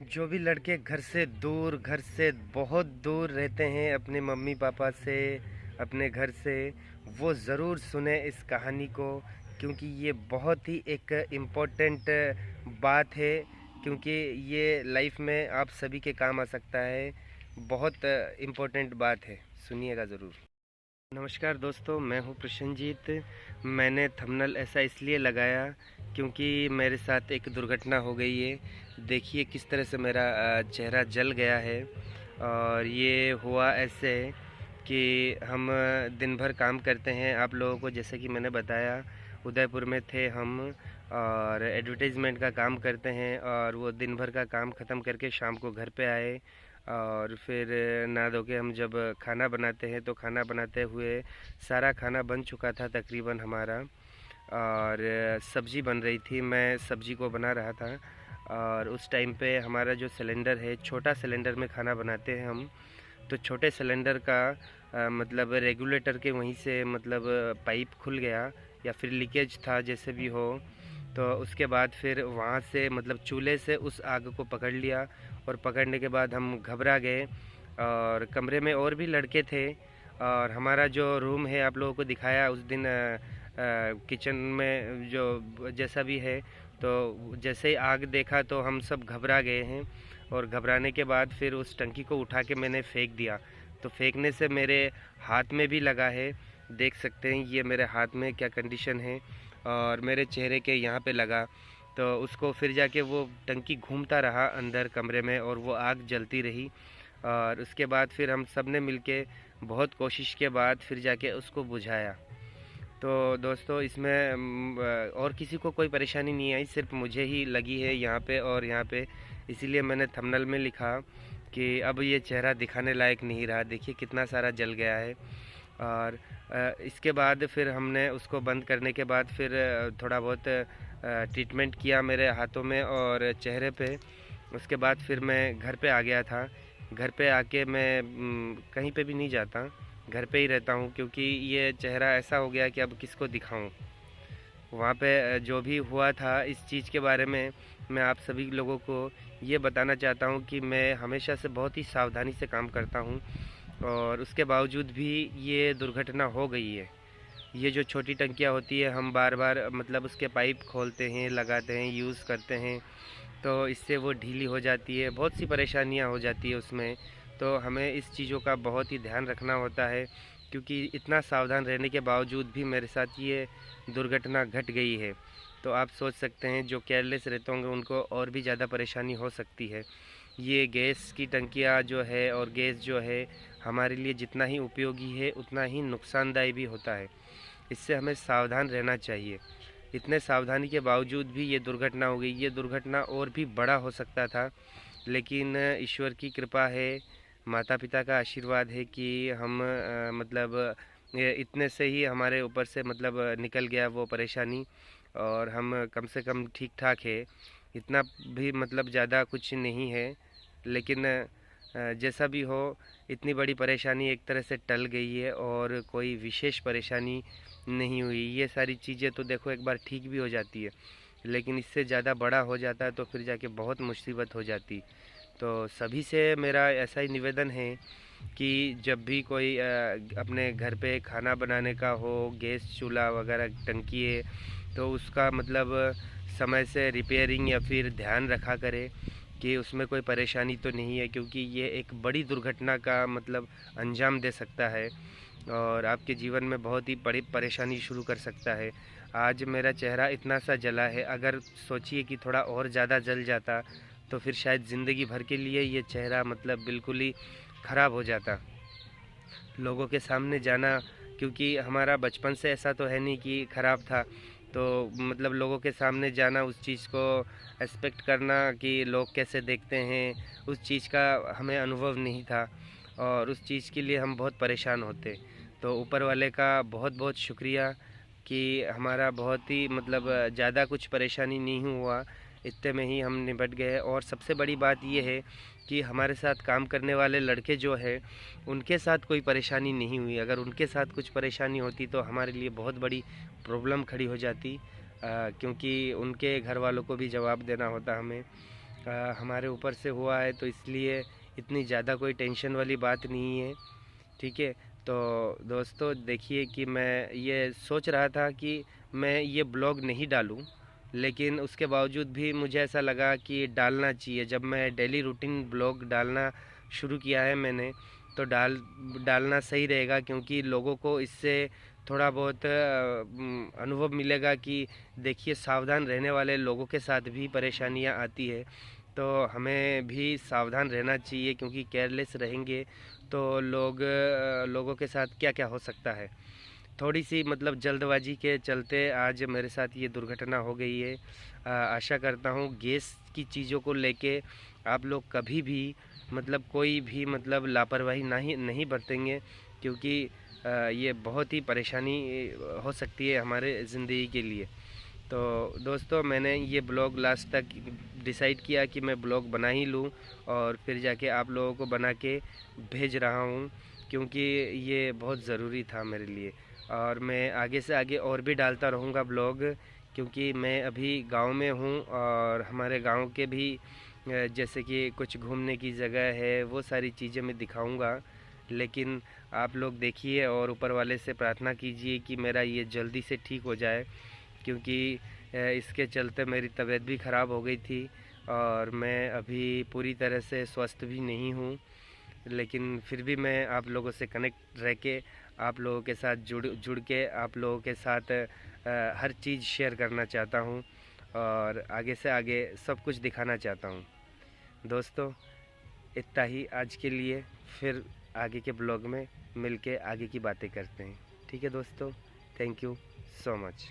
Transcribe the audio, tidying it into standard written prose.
जो भी लड़के घर से बहुत दूर रहते हैं अपने मम्मी पापा से, अपने घर से, वो ज़रूर सुने इस कहानी को, क्योंकि ये बहुत ही एक इम्पोर्टेंट बात है। क्योंकि ये लाइफ में आप सभी के काम आ सकता है। बहुत इम्पोर्टेंट बात है, सुनिएगा ज़रूर। नमस्कार दोस्तों, मैं हूं प्रसन्नजीत। मैंने थंबनेल ऐसा इसलिए लगाया क्योंकि मेरे साथ एक दुर्घटना हो गई है। देखिए किस तरह से मेरा चेहरा जल गया है। और ये हुआ ऐसे कि हम दिन भर काम करते हैं। आप लोगों को जैसे कि मैंने बताया, उदयपुर में थे हम और एडवर्टाइजमेंट का काम करते हैं। और वो दिन भर का काम ख़त्म करके शाम को घर पे आए और फिर नहा धो के हम जब खाना बनाते हैं तो खाना बनाते हुए सारा खाना बन चुका था तकरीबन हमारा। और सब्ज़ी बन रही थी, मैं सब्ज़ी को बना रहा था। और उस टाइम पे हमारा जो सिलेंडर है, छोटा सिलेंडर में खाना बनाते हैं हम, तो छोटे सिलेंडर का मतलब रेगुलेटर के वहीं से मतलब पाइप खुल गया या फिर लीकेज था, जैसे भी हो। तो उसके बाद फिर वहाँ से मतलब चूल्हे से उस आग को पकड़ लिया। और पकड़ने के बाद हम घबरा गए। और कमरे में और भी लड़के थे। और हमारा जो रूम है, आप लोगों को दिखाया उस दिन किचन में जो जैसा भी है। तो जैसे ही आग देखा तो हम सब घबरा गए हैं। और घबराने के बाद फिर उस टंकी को उठा के मैंने फेंक दिया। तो फेंकने से मेरे हाथ में भी लगा है, देख सकते हैं ये मेरे हाथ में क्या कंडीशन है। और मेरे चेहरे के यहाँ पे लगा। तो उसको फिर जाके वो टंकी घूमता रहा अंदर कमरे में और वो आग जलती रही। और उसके बाद फिर हम सब ने मिलके बहुत कोशिश के बाद फिर जाके उसको बुझाया। तो दोस्तों इसमें और किसी को कोई परेशानी नहीं आई, सिर्फ मुझे ही लगी है यहाँ पे और यहाँ पे। इसीलिए मैंने थंबनेल में लिखा कि अब ये चेहरा दिखाने लायक नहीं रहा, देखिए कितना सारा जल गया है। और इसके बाद फिर हमने उसको बंद करने के बाद फिर थोड़ा बहुत ट्रीटमेंट किया मेरे हाथों में और चेहरे पे। उसके बाद फिर मैं घर पे आ गया था। घर पे आके मैं कहीं पे भी नहीं जाता, घर पे ही रहता हूँ, क्योंकि ये चेहरा ऐसा हो गया कि अब किसको दिखाऊं। वहाँ पे जो भी हुआ था इस चीज़ के बारे में मैं आप सभी लोगों को ये बताना चाहता हूँ कि मैं हमेशा से बहुत ही सावधानी से काम करता हूँ। और उसके बावजूद भी ये दुर्घटना हो गई है। ये जो छोटी टंकियाँ होती है, हम बार बार मतलब उसके पाइप खोलते हैं, लगाते हैं, यूज़ करते हैं, तो इससे वो ढीली हो जाती है, बहुत सी परेशानियाँ हो जाती है उसमें। तो हमें इस चीज़ों का बहुत ही ध्यान रखना होता है, क्योंकि इतना सावधान रहने के बावजूद भी मेरे साथ ये दुर्घटना घट गई है। तो आप सोच सकते हैं जो केयरलेस रहते होंगे उनको और भी ज़्यादा परेशानी हो सकती है। ये गैस की टंकियाँ जो है और गैस जो है हमारे लिए जितना ही उपयोगी है उतना ही नुकसानदायी भी होता है। इससे हमें सावधान रहना चाहिए। इतने सावधानी के बावजूद भी ये दुर्घटना हो गई। ये दुर्घटना और भी बड़ा हो सकता था, लेकिन ईश्वर की कृपा है, माता पिता का आशीर्वाद है कि हम मतलब ये इतने से ही हमारे ऊपर से मतलब निकल गया वो परेशानी। और हम कम से कम ठीक ठाक है, इतना भी मतलब ज़्यादा कुछ नहीं है। लेकिन जैसा भी हो, इतनी बड़ी परेशानी एक तरह से टल गई है और कोई विशेष परेशानी नहीं हुई। ये सारी चीज़ें तो देखो एक बार ठीक भी हो जाती है, लेकिन इससे ज़्यादा बड़ा हो जाता है तो फिर जाके बहुत मुसीबत हो जाती। तो सभी से मेरा ऐसा ही निवेदन है कि जब भी कोई अपने घर पे खाना बनाने का हो, गैस चूल्हा वगैरह टंकी है, तो उसका मतलब समय से रिपेयरिंग या फिर ध्यान रखा करे कि उसमें कोई परेशानी तो नहीं है, क्योंकि ये एक बड़ी दुर्घटना का मतलब अंजाम दे सकता है और आपके जीवन में बहुत ही बड़ी परेशानी शुरू कर सकता है। आज मेरा चेहरा इतना सा जला है, अगर सोचिए कि थोड़ा और ज़्यादा जल जाता तो फिर शायद ज़िंदगी भर के लिए ये चेहरा मतलब बिल्कुल ही ख़राब हो जाता। लोगों के सामने जाना, क्योंकि हमारा बचपन से ऐसा तो है नहीं कि ख़राब था, तो मतलब लोगों के सामने जाना, उस चीज़ को एक्सपेक्ट करना कि लोग कैसे देखते हैं, उस चीज़ का हमें अनुभव नहीं था और उस चीज़ के लिए हम बहुत परेशान होते। तो ऊपर वाले का बहुत बहुत शुक्रिया कि हमारा बहुत ही मतलब ज़्यादा कुछ परेशानी नहीं हुआ, इतने में ही हम निपट गए। और सबसे बड़ी बात ये है कि हमारे साथ काम करने वाले लड़के जो है उनके साथ कोई परेशानी नहीं हुई। अगर उनके साथ कुछ परेशानी होती तो हमारे लिए बहुत बड़ी प्रॉब्लम खड़ी हो जाती, क्योंकि उनके घर वालों को भी जवाब देना होता हमें। हमारे ऊपर से हुआ है, तो इसलिए इतनी ज़्यादा कोई टेंशन वाली बात नहीं है। ठीक है, तो दोस्तों देखिए कि मैं ये सोच रहा था कि मैं ये ब्लॉग नहीं डालूं, लेकिन उसके बावजूद भी मुझे ऐसा लगा कि डालना चाहिए। जब मैं डेली रूटीन ब्लॉग डालना शुरू किया है मैंने, तो डालना सही रहेगा, क्योंकि लोगों को इससे थोड़ा बहुत अनुभव मिलेगा कि देखिए सावधान रहने वाले लोगों के साथ भी परेशानियां आती है, तो हमें भी सावधान रहना चाहिए, क्योंकि केयरलेस रहेंगे तो लोगों के साथ क्या क्या हो सकता है। थोड़ी सी मतलब जल्दबाजी के चलते आज मेरे साथ ये दुर्घटना हो गई है। आशा करता हूँ गैस की चीज़ों को लेके आप लोग कभी भी मतलब कोई भी मतलब लापरवाही नहीं बरतेंगे, क्योंकि ये बहुत ही परेशानी हो सकती है हमारे ज़िंदगी के लिए। तो दोस्तों मैंने ये ब्लॉग लास्ट तक डिसाइड किया कि मैं ब्लॉग बना ही लूँ, और फिर जाके आप लोगों को बना के भेज रहा हूँ, क्योंकि ये बहुत ज़रूरी था मेरे लिए। और मैं आगे से आगे और भी डालता रहूँगा ब्लॉग, क्योंकि मैं अभी गांव में हूँ, और हमारे गांव के भी जैसे कि कुछ घूमने की जगह है, वो सारी चीज़ें मैं दिखाऊंगा। लेकिन आप लोग देखिए और ऊपर वाले से प्रार्थना कीजिए कि मेरा ये जल्दी से ठीक हो जाए, क्योंकि इसके चलते मेरी तबीयत भी ख़राब हो गई थी, और मैं अभी पूरी तरह से स्वस्थ भी नहीं हूँ। लेकिन फिर भी मैं आप लोगों से कनेक्ट रह के, आप लोगों के साथ जुड़ के आप लोगों के साथ हर चीज़ शेयर करना चाहता हूँ, और आगे से आगे सब कुछ दिखाना चाहता हूँ। दोस्तों इतना ही आज के लिए, फिर आगे के ब्लॉग में मिलके आगे की बातें करते हैं। ठीक है दोस्तों, थैंक यू सो मच।